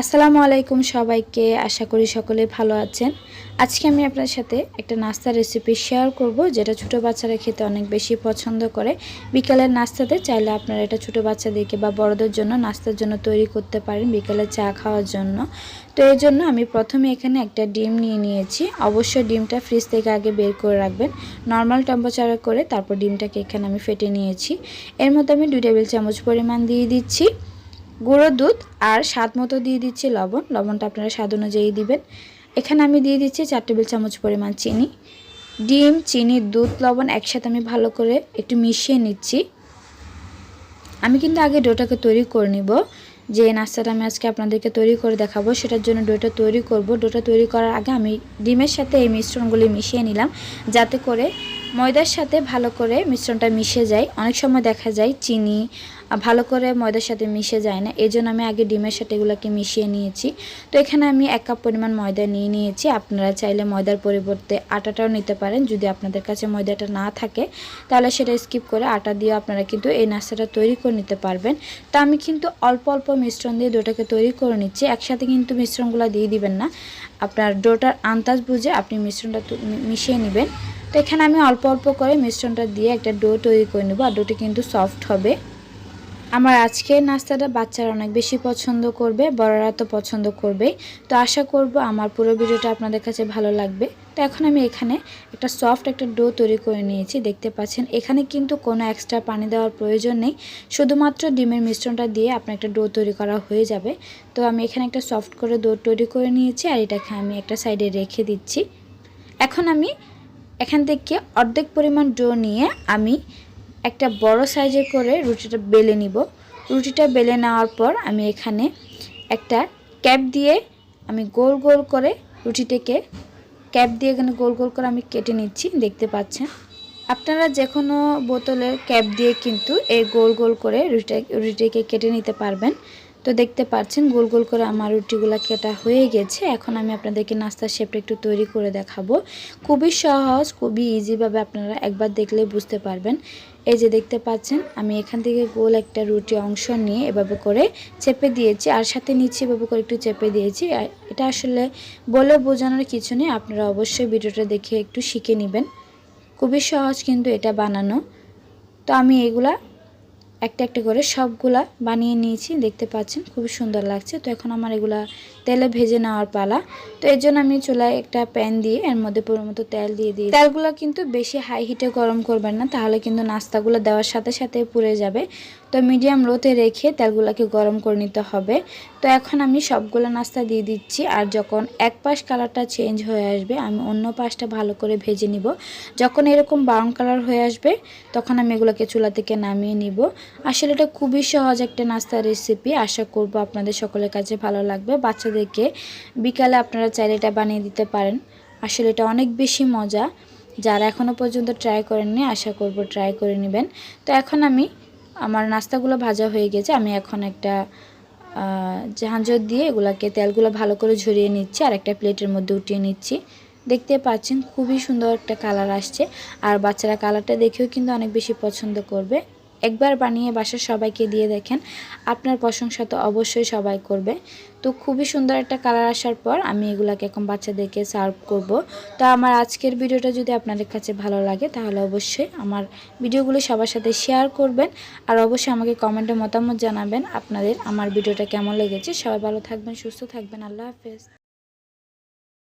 আসসালামু আলাইকুম সবাইকে। আশা করি সকলে ভালো আছেন। আজকে আমি আপনার সাথে একটা নাস্তার রেসিপি শেয়ার করব, যেটা ছোট বাচ্চারা খেতে অনেক বেশি পছন্দ করে। বিকালের নাস্তাতে চাইলে আপনারা এটা ছোট বাচ্চাদেরকে বা বড়দের জন্য নাস্তার জন্য তৈরি করতে পারেন, বিকালে চা খাওয়ার জন্য। তো এর জন্য আমি প্রথমে এখানে একটা ডিম নিয়ে নিয়েছি। অবশ্যই ডিমটা ফ্রিজ থেকে আগে বের করে রাখবেন, নর্মাল টেম্পারেচারে করে। তারপর ডিমটাকে এখানে আমি ফেটে নিয়েছি। এর মধ্যে আমি 2 টেবিল চামচ পরিমাণ দিয়ে দিচ্ছি গুঁড়ো দুধ, আর স্বাদ মতো দিয়ে দিচ্ছি লবণ। লবণটা আপনারা স্বাদ অনুযায়ী দিবেন। এখানে আমি দিয়ে দিচ্ছি 4 টেবিল চামচ পরিমাণ চিনি। ডিম, চিনি, দুধ, লবণ একসাথে আমি ভালো করে একটু মিশিয়ে নিচ্ছি। আমি কিন্তু আগে ডোটাকে তৈরি করে নিব। যে নাস্তাটা আমি আজকে আপনাদেরকে তৈরি করে দেখাবো, সেটার জন্য ডোটা তৈরি করব। ডোটা তৈরি করার আগে আমি ডিমের সাথে এই মিশ্রণগুলি মিশিয়ে নিলাম, যাতে করে ময়দার সাথে ভালো করে মিশ্রণটা মিশে যায়। অনেক সময় দেখা যায় চিনি ভালো করে ময়দার সাথে মিশে যায় না, এই জন্য আমি আগে ডিমের সাথে এগুলোকে মিশিয়ে নিয়েছি। তো এখানে আমি 1 কাপ পরিমাণ ময়দা নিয়ে নিয়েছি। আপনারা চাইলে ময়দার পরিবর্তে আটাটাও নিতে পারেন। যদি আপনাদের কাছে ময়দাটা না থাকে তাহলে সেটা স্কিপ করে আটা দিয়ে আপনারা কিন্তু এই নাস্তাটা তৈরি করে নিতে পারবেন। তা আমি কিন্তু অল্প অল্প মিশ্রণ দিয়ে ডোটাকে তৈরি করে নিচ্ছি। একসাথে কিন্তু মিশ্রণগুলো দিয়ে দিবেন না, আপনার ডোটার আন্দাজ বুঝে আপনি মিশ্রণটা মিশিয়ে নেবেন। তো এখানে আমি অল্প অল্প করে মিশ্রণটা দিয়ে একটা ডো তৈরি করে নেব, আর ডোটি কিন্তু সফট হবে। আমার আজকের নাস্তাটা বাচ্চারা অনেক বেশি পছন্দ করবে, বড়রা তো পছন্দ করবেই। তো আশা করব আমার পুরো ভিডিওটা আপনাদের কাছে ভালো লাগবে। তো এখন আমি এখানে একটা সফট একটা ডো তৈরি করে নিয়েছি, দেখতে পাচ্ছেন। এখানে কিন্তু কোনো এক্সট্রা পানি দেওয়ার প্রয়োজন নেই, শুধুমাত্র ডিমের মিশ্রণটা দিয়ে আপনার একটা ডো তৈরি করা হয়ে যাবে। তো আমি এখানে একটা সফট করে ডো তৈরি করে নিয়েছি, আর এটাকে আমি একটা সাইডে রেখে দিচ্ছি। এখন আমি এখান থেকে অর্ধেক পরিমাণ ডো নিয়ে আমি একটা বড় সাইজে করে রুটিটা বেলে নিব। রুটিটা বেলে নেওয়ার পর আমি এখানে একটা ক্যাপ দিয়ে আমি গোল গোল করে রুটিটাকে ক্যাপ দিয়ে এখানে গোল গোল করে আমি কেটে নিচ্ছি, দেখতে পাচ্ছেন। আপনারা যে কোনো বোতলের ক্যাপ দিয়ে কিন্তু এই গোল গোল করে রুটিটাকে কেটে নিতে পারবেন। তো দেখতে পাচ্ছেন গোল গোল করে আমার রুটিগুলো কাটা হয়ে গেছে। এখন আমি আপনাদেরকে নাস্তার শেপটা একটু তৈরি করে দেখাবো। খুবই সহজ, খুবই ইজিভাবে আপনারা একবার দেখলেই বুঝতে পারবেন। এই যে দেখতে পাচ্ছেন, আমি এখান থেকে গোল একটা রুটি অংশ নিয়ে এভাবে করে চেপে দিয়েছি, আর সাথে নিচে এভাবে করে একটু চেপে দিয়েছি। এটা আসলে বলে বোঝানোর কিছু নেই, আপনারা অবশ্যই ভিডিওটা দেখে একটু শিখে নেবেন। খুবই সহজ কিন্তু এটা বানানো। তো আমি এগুলা একটা একটা করে সবগুলা বানিয়ে নিয়েছি, দেখতে পাচ্ছেন খুবই সুন্দর লাগছে। তো এখন আমার এগুলা তেলে ভেজে নেওয়ার পালা। তো এর জন্য আমি চুলায় একটা প্যান দিয়ে এর মধ্যে পরিমতো তেল দিয়ে দিই। তেলগুলো কিন্তু বেশি হাই হিটে গরম করবেন না, তাহলে কিন্তু নাস্তাগুলো দেওয়ার সাথে সাথে পুড়ে যাবে। তো মিডিয়াম লোতে রেখে তেলগুলোকে গরম করে নিতে হবে। তো এখন আমি সবগুলো নাস্তা দিয়ে দিচ্ছি, আর যখন এক পাশ কালারটা চেঞ্জ হয়ে আসবে আমি অন্য পাশটা ভালো করে ভেজে নিব। যখন এরকম ব্রাউন কালার হয়ে আসবে তখন আমি এগুলোকে চুলা থেকে নামিয়ে নিব। আসলে এটা খুবই সহজ একটা নাস্তার রেসিপি। আশা করব আপনাদের সকলের কাছে ভালো লাগবে। বাচ্চাদেরকে বিকালে আপনারা চাইলে এটা বানিয়ে দিতে পারেন। আসলে এটা অনেক বেশি মজা। যারা এখনও পর্যন্ত ট্রাই করেননি, আশা করব ট্রাই করে নেবেন। তো এখন আমার নাস্তাগুলো ভাজা হয়ে গেছে। আমি এখন একটা ঝাঁঝর দিয়ে এগুলাকে তেলগুলো ভালো করে ঝরিয়ে নিচ্ছি, আর একটা প্লেটের মধ্যে উঠিয়ে নিচ্ছি। দেখতে পাচ্ছেন খুবই সুন্দর একটা কালার আসছে, আর বাচ্চারা কালারটা দেখেও কিন্তু অনেক বেশি পছন্দ করবে। একবার বানিয়ে বাসার সবাইকে দিয়ে দেখেন, আপনার প্রশংসা তো অবশ্যই সবাই করবে। তো খুবই সুন্দর একটা কালার আসার পর আমি এগুলাকে এখন বাচ্চাদেরকে সার্ভ করব। তো আমার আজকের ভিডিওটা যদি আপনাদের কাছে ভালো লাগে তাহলে অবশ্যই আমার ভিডিওগুলো সবার সাথে শেয়ার করবেন, আর অবশ্যই আমাকে কমেন্টে মতামত জানাবেন আপনাদের আমার ভিডিওটা কেমন লেগেছে। সবাই ভালো থাকবেন, সুস্থ থাকবেন। আল্লাহ হাফেজ।